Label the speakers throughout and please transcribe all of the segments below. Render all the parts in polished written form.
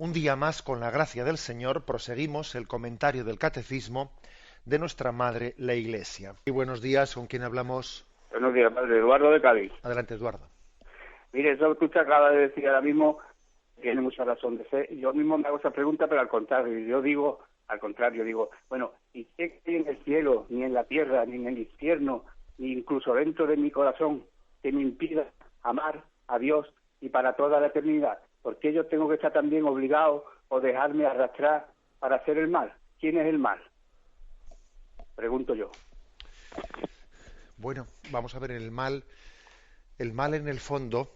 Speaker 1: Un día más, con la gracia del Señor, proseguimos el comentario del Catecismo de nuestra Madre, la Iglesia. Y buenos días, ¿con quién hablamos?
Speaker 2: Buenos días, padre. Eduardo de Cádiz.
Speaker 1: Adelante, Eduardo.
Speaker 2: Mire, eso que usted acaba de decir ahora mismo tiene mucha razón de ser. Yo mismo me hago esa pregunta, pero al contrario. Yo digo, bueno, ¿y qué hay en el cielo, ni en la tierra, ni en el infierno, ni incluso dentro de mi corazón que me impida amar a Dios y para toda la eternidad? ¿Por qué yo tengo que estar también obligado o dejarme arrastrar para hacer el mal? ¿Quién es el mal? Pregunto yo.
Speaker 1: Bueno, vamos a ver el mal en el fondo,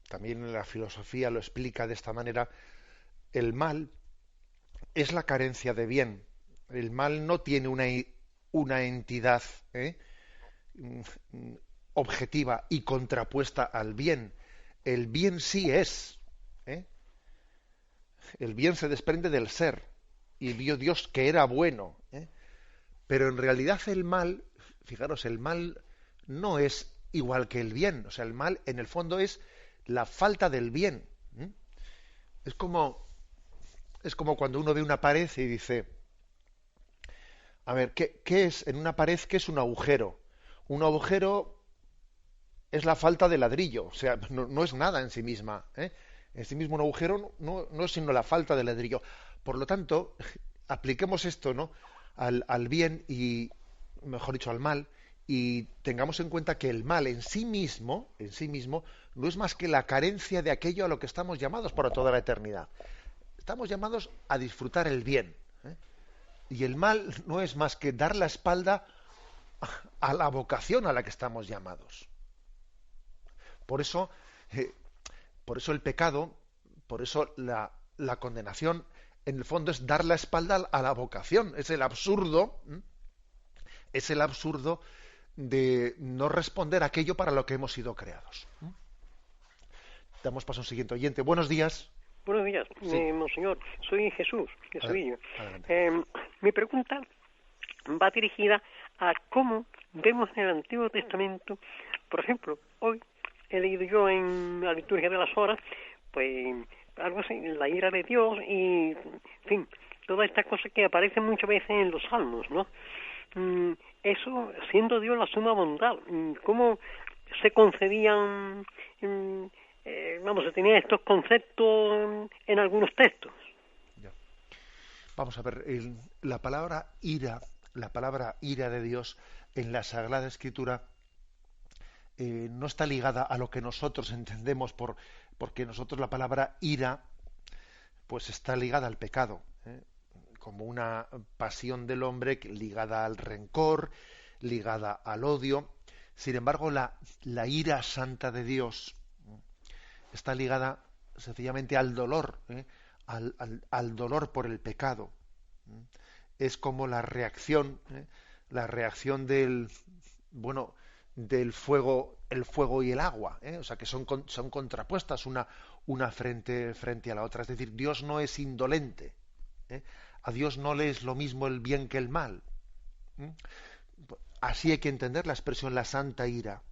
Speaker 1: también en la filosofía lo explica de esta manera, el mal es la carencia de bien. El mal no tiene una entidad mm, objetiva y contrapuesta al bien. El bien sí es. ¿eh? El bien se desprende del ser y vio Dios que era bueno. Pero en realidad el mal, fijaros, el mal no es igual que el bien. O sea, el mal en el fondo es la falta del bien. ¿m? Es como, es como cuando uno ve una pared y dice, a ver, ¿qué es en una pared? ¿Qué es un agujero? Un agujero es la falta de ladrillo, o sea, no es nada en sí misma. En sí mismo un agujero no es sino la falta de ladrillo. Por lo tanto, apliquemos esto, ¿no? al bien y, mejor dicho, al mal, y tengamos en cuenta que el mal en sí mismo, no es más que la carencia de aquello a lo que estamos llamados por toda la eternidad. Estamos llamados a disfrutar el bien. Y el mal no es más que dar la espalda a la vocación a la que estamos llamados. Por eso, eh, por eso el pecado, por eso la condenación, en el fondo es dar la espalda a la vocación. Es el absurdo de no responder a aquello para lo que hemos sido creados. Damos paso a un siguiente oyente. Buenos días.
Speaker 3: Buenos días,
Speaker 1: Sí.
Speaker 3: monseñor. Soy Jesús, de Sevilla.
Speaker 1: Adelante.
Speaker 3: Mi pregunta va dirigida a cómo vemos en el Antiguo Testamento, por ejemplo, hoy he leído yo en la liturgia de las horas, pues algo así, la ira de Dios y, en fin, todas estas cosas que aparecen muchas veces en los salmos, ¿no? Eso, siendo Dios la suma bondad, ¿cómo se concedían, se tenían estos conceptos en algunos textos?
Speaker 1: Ya. Vamos a ver, la palabra ira de Dios en la Sagrada Escritura no está ligada a lo que nosotros entendemos porque nosotros la palabra ira pues está ligada al pecado, como una pasión del hombre ligada al rencor, ligada al odio. Sin embargo, la ira santa de Dios está ligada sencillamente al dolor, al dolor por el pecado. Es como la reacción del fuego, el fuego y el agua, o sea que son contrapuestas una frente a la otra. Es decir, Dios no es indolente. A Dios no le es lo mismo el bien que el mal. Así hay que entender la expresión la santa ira.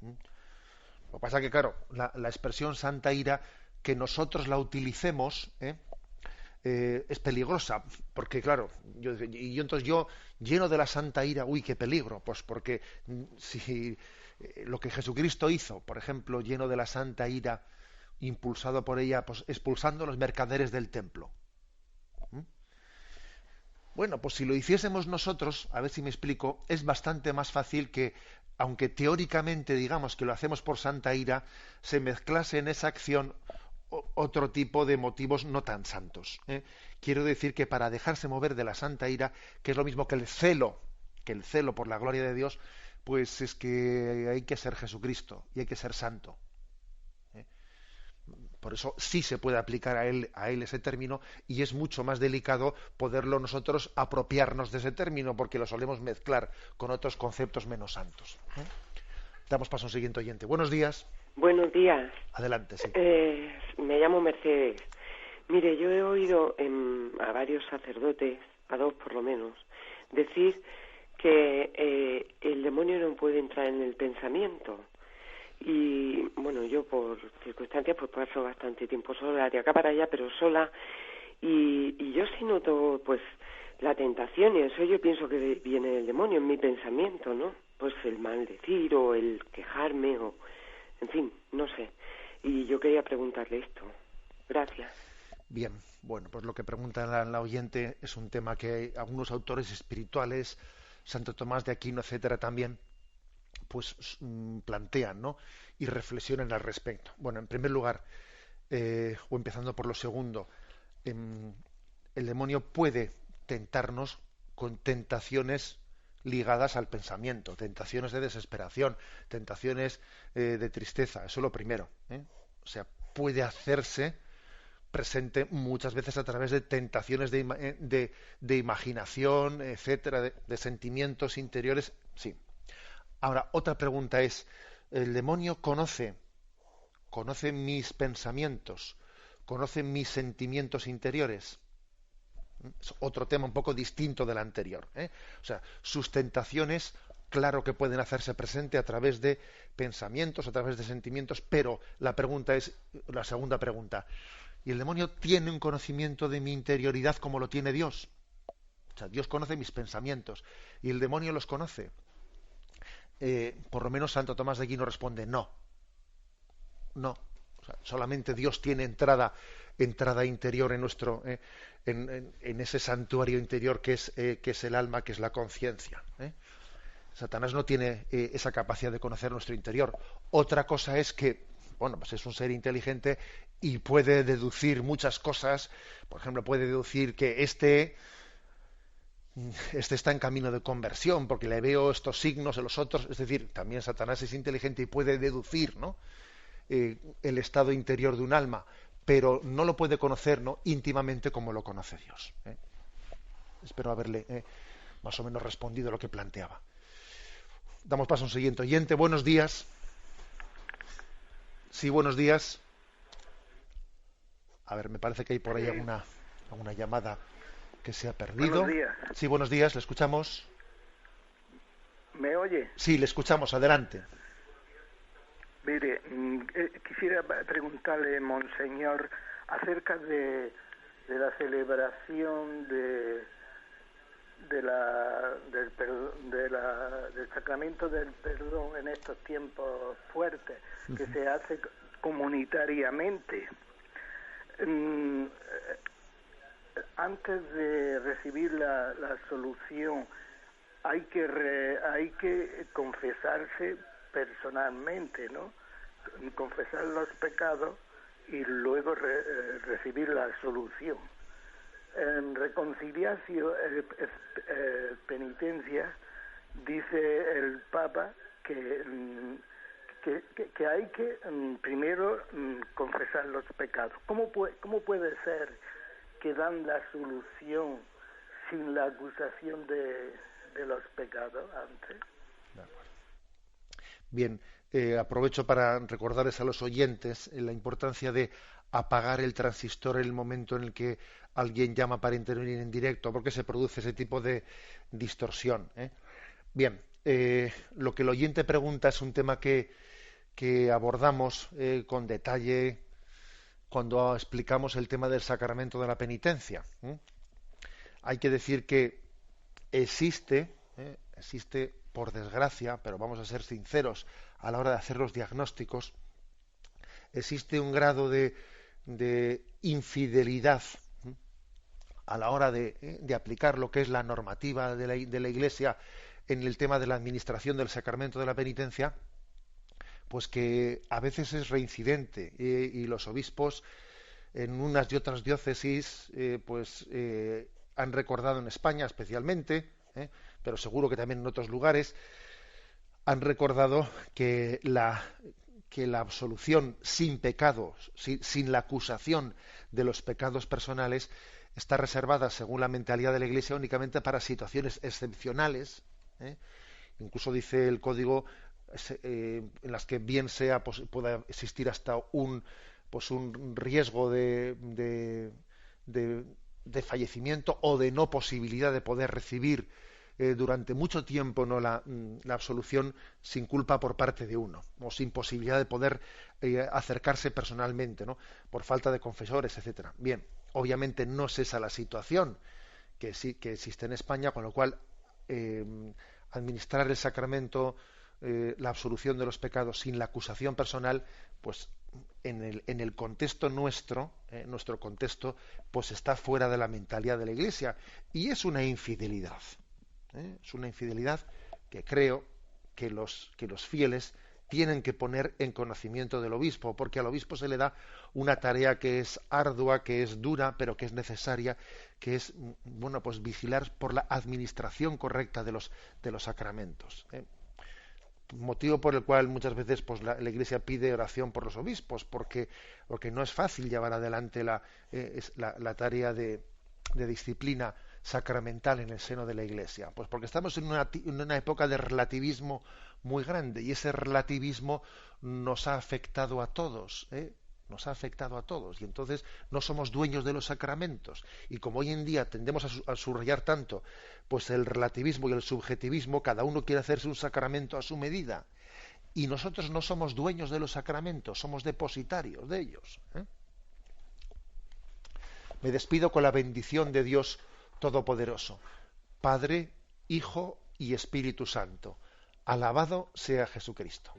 Speaker 1: Lo que pasa es que, claro, la expresión santa ira, que nosotros la utilicemos, es peligrosa, porque claro, entonces yo lleno de la santa ira, uy, qué peligro, pues porque si lo que Jesucristo hizo, por ejemplo, lleno de la santa ira, impulsado por ella, pues expulsando a los mercaderes del templo. Bueno, pues si lo hiciésemos nosotros, a ver si me explico, es bastante más fácil que, aunque teóricamente digamos que lo hacemos por santa ira, se mezclase en esa acción otro tipo de motivos no tan santos. Quiero decir que para dejarse mover de la santa ira, que es lo mismo que el celo por la gloria de Dios, pues es que hay que ser Jesucristo y hay que ser santo. Por eso sí se puede aplicar a él ese término y es mucho más delicado poderlo nosotros apropiarnos de ese término porque lo solemos mezclar con otros conceptos menos santos. Damos paso a un siguiente oyente. Buenos días.
Speaker 4: Buenos días.
Speaker 1: Adelante, sí.
Speaker 4: Me llamo Mercedes. Mire, yo he oído a varios sacerdotes, a dos por lo menos, decir que el demonio no puede entrar en el pensamiento Y bueno, yo por circunstancias pues paso bastante tiempo sola, de acá para allá, pero sola. Y yo sí noto pues la tentación, y eso yo pienso que viene del demonio en mi pensamiento, ¿no? Pues el maldecir o el quejarme o, en fin, no sé. Y yo quería preguntarle esto. Gracias.
Speaker 1: Bien, bueno, pues lo que pregunta la oyente es un tema que algunos autores espirituales, Santo Tomás de Aquino, etcétera, también, pues plantean, ¿no? Y reflexionan al respecto. Bueno, en primer lugar, o empezando por lo segundo, el demonio puede tentarnos con tentaciones ligadas al pensamiento, tentaciones de desesperación, tentaciones de tristeza, eso es lo primero, ¿eh? O sea, puede hacerse presente muchas veces a través de tentaciones de imaginación, etcétera, de sentimientos interiores, sí. Ahora, otra pregunta es, ¿el demonio conoce mis pensamientos, conoce mis sentimientos interiores? Es otro tema un poco distinto del anterior, ¿eh? O sea, sus tentaciones, claro que pueden hacerse presente a través de pensamientos, a través de sentimientos, pero la pregunta es, la segunda pregunta, ¿y el demonio tiene un conocimiento de mi interioridad como lo tiene Dios? O sea, Dios conoce mis pensamientos, ¿y el demonio los conoce? Por lo menos Santo Tomás de Aquino responde no. O sea, solamente Dios tiene entrada interior en nuestro en ese santuario interior que es el alma, que es la conciencia. Satanás no tiene esa capacidad de conocer nuestro interior. Otra cosa es que, bueno, pues es un ser inteligente y puede deducir muchas cosas. Por ejemplo, puede deducir que este está en camino de conversión porque le veo estos signos en los otros. Es decir, también Satanás es inteligente y puede deducir, ¿no?, el estado interior de un alma, pero no lo puede conocer, ¿no?, íntimamente como lo conoce Dios. Espero haberle más o menos respondido lo que planteaba. Damos paso a un siguiente oyente. Buenos días. Sí, buenos días. A ver, me parece que hay por ahí alguna llamada que se ha perdido.
Speaker 5: Buenos días.
Speaker 1: Sí, buenos días, le escuchamos.
Speaker 5: ¿Me oye?
Speaker 1: Sí, le escuchamos, adelante.
Speaker 5: Mire, quisiera preguntarle, monseñor, acerca de la celebración del sacramento del perdón en estos tiempos fuertes, que se hace comunitariamente. Antes de recibir la absolución, hay que confesarse personalmente, ¿no? Confesar los pecados y luego recibir la absolución. En reconciliación, penitencia, dice el Papa que hay que primero confesar los pecados. ¿Cómo puede ser que dan la absolución sin la acusación de los pecados antes?
Speaker 1: Bien, aprovecho para recordarles a los oyentes la importancia de apagar el transistor en el momento en el que alguien llama para intervenir en directo, porque se produce ese tipo de distorsión. Bien, lo que el oyente pregunta es un tema que abordamos con detalle cuando explicamos el tema del sacramento de la penitencia. Hay que decir que existe, por desgracia, pero vamos a ser sinceros a la hora de hacer los diagnósticos, existe un grado de infidelidad a la hora de aplicar lo que es la normativa de la Iglesia en el tema de la administración del sacramento de la penitencia, pues que a veces es reincidente, y los obispos en unas y otras diócesis han recordado, en España especialmente, pero seguro que también en otros lugares, han recordado que la absolución sin pecados, sin la acusación de los pecados personales, está reservada, según la mentalidad de la Iglesia, únicamente para situaciones excepcionales. Incluso dice el Código en las que bien sea pueda existir hasta un riesgo de fallecimiento o de no posibilidad de poder recibir durante mucho tiempo, ¿no?, la absolución sin culpa por parte de uno, o sin posibilidad de poder acercarse personalmente, ¿no?, por falta de confesores, etcétera. Bien, obviamente no es esa la situación que sí que existe en España, con lo cual administrar el sacramento, la absolución de los pecados sin la acusación personal, pues en el contexto nuestro contexto, pues está fuera de la mentalidad de la Iglesia, y es una infidelidad. Es una infidelidad que creo que los fieles tienen que poner en conocimiento del obispo, porque al obispo se le da una tarea que es ardua, que es dura, pero que es necesaria, que es, bueno, pues vigilar por la administración correcta de los sacramentos. Motivo por el cual muchas veces pues la Iglesia pide oración por los obispos, porque no es fácil llevar adelante la tarea de disciplina sacramental en el seno de la Iglesia. Pues porque estamos en una época de relativismo muy grande, y ese relativismo nos ha afectado a todos, nos ha afectado a todos, y entonces no somos dueños de los sacramentos. Y como hoy en día tendemos a subrayar tanto pues el relativismo y el subjetivismo, cada uno quiere hacerse un sacramento a su medida, y nosotros no somos dueños de los sacramentos, somos depositarios de ellos. Me despido con la bendición de Dios Todopoderoso, Padre, Hijo y Espíritu Santo. Alabado sea Jesucristo.